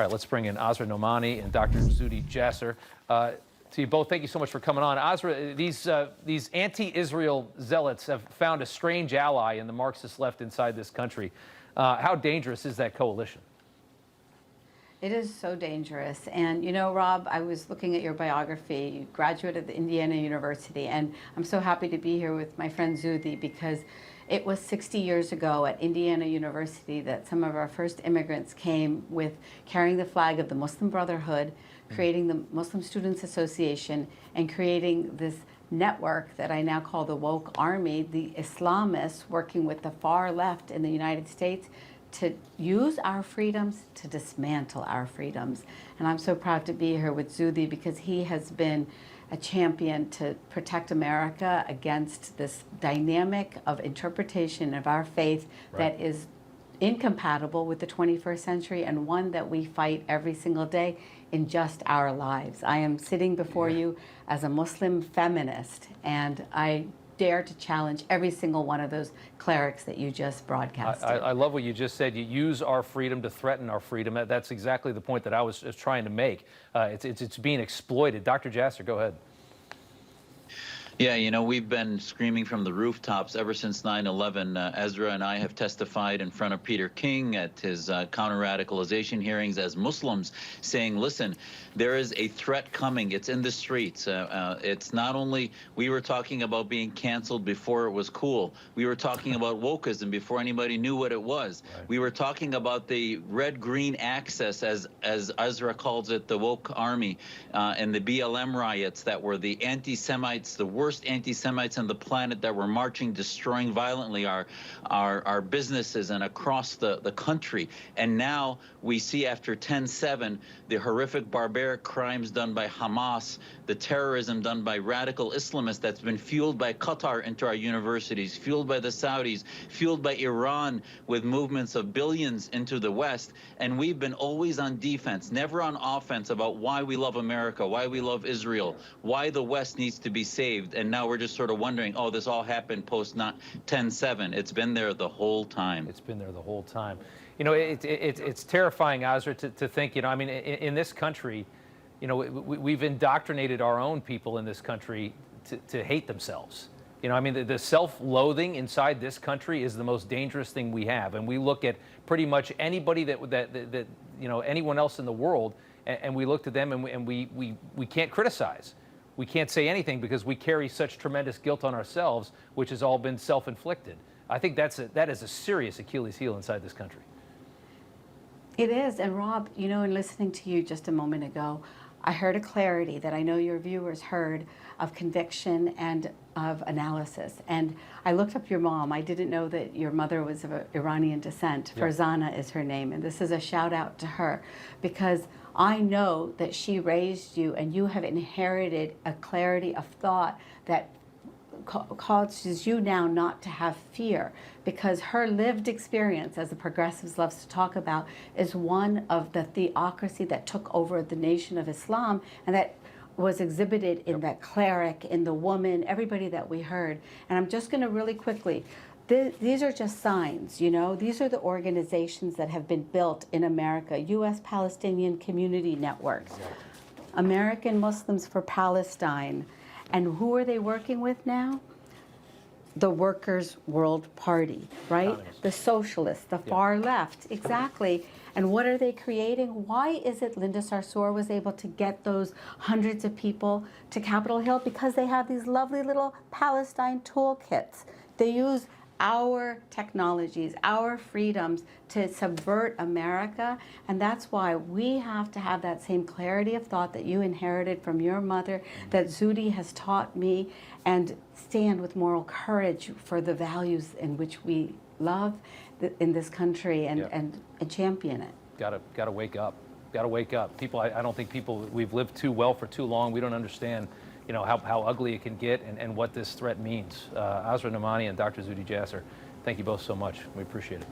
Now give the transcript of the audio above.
All right, let's bring in Azra Nomani and Dr. Zuhdi Jasser. To you both, thank you so much for coming on. Azra, these anti-Israel zealots have found a strange ally in the Marxist left inside this country. How dangerous is that coalition? It is so dangerous. And you know, Rob, I was looking at your biography. You graduated at Indiana University, and I'm so happy to be here with my friend Zuhdi because it was 60 years ago at Indiana University that some of our first immigrants came with carrying the flag of the Muslim Brotherhood, creating the Muslim Students Association, and creating this network that I now call the woke army, the Islamists working with the far left in the United States to use our freedoms to dismantle our freedoms. And I'm so proud to be here with Zuhdi because he has been a champion to protect America against this dynamic of interpretation of our faith that is incompatible with the 21st century and one that we fight every single day in just our lives. I am sitting before you as a Muslim feminist, and I dare to challenge every single one of those clerics that you just broadcasted. I love what you just said. You use our freedom to threaten our freedom. That's exactly the point that I was trying to make. It's being exploited. Dr. Jasser, go ahead. Yeah, you know, we've been screaming from the rooftops ever since 9/11. Ezra and I have testified in front of Peter King at his counter-radicalization hearings as Muslims, saying, listen, there is a threat coming. It's in the streets. It's not only, we were talking about being canceled before it was cool. We were talking about wokeism before anybody knew what it was. We were talking about the red-green axis, as Ezra calls it, the woke army, and the BLM riots that were the anti-Semites, the worst anti-Semites on the planet that were marching, destroying violently our businesses and across the country. And now we see after 10/7 the horrific barbaric crimes done by Hamas, the terrorism done by radical Islamists that's been fueled by Qatar into our universities, fueled by the Saudis, fueled by Iran with movements of billions into the West. And we've been always on defense, never on offense about why we love America, why we love Israel, why the West needs to be saved. And now we're just sort of wondering, oh, this all happened post 10/7. It's been there the whole time. It's been there the whole time. You know, it's terrifying, Azra, to think, you know, I mean, in this country, you know, we've indoctrinated our own people in this country to hate themselves. You know, I mean, the self-loathing inside this country is the most dangerous thing we have. And we look at pretty much anybody that you know, anyone else in the world, and we look to them and we can't criticize. We can't say anything because we carry such tremendous guilt on ourselves, which has all been self-inflicted. I think that is a serious Achilles heel inside this country. It is. And Rob, you know, in listening to you just a moment ago, I heard a clarity that I know your viewers heard of conviction and of analysis. And I looked up your mom. I didn't know that your mother was of Iranian descent. Farzana is her name. And this is a shout out to her because I know that she raised you and you have inherited a clarity of thought that causes you now not to have fear, because her lived experience, as the progressives loves to talk about, is one of the theocracy that took over the nation of Islam, and that was exhibited in that cleric, in the woman, everybody that we heard. And I'm just going to really quickly, these are just signs, you know. These are the organizations that have been built in America. U.S. Palestinian Community Network, American Muslims for Palestine. And who are they working with now? The Workers' World Party, right? The socialists, the far left, exactly. And what are they creating? Why is it Linda Sarsour was able to get those hundreds of people to Capitol Hill? Because they have these lovely little Palestine toolkits. They use our technologies, our freedoms to subvert America. And that's why we have to have that same clarity of thought that you inherited from your mother, that Zuhdi has taught me, and stand with moral courage for the values in which we love in this country and champion it. Gotta wake up. Gotta wake up. People, I don't think we've lived too well for too long. We don't understand, you know, how ugly it can get and what this threat means. Azra Nomani and Dr. Zuhdi Jasser, thank you both so much. We appreciate it.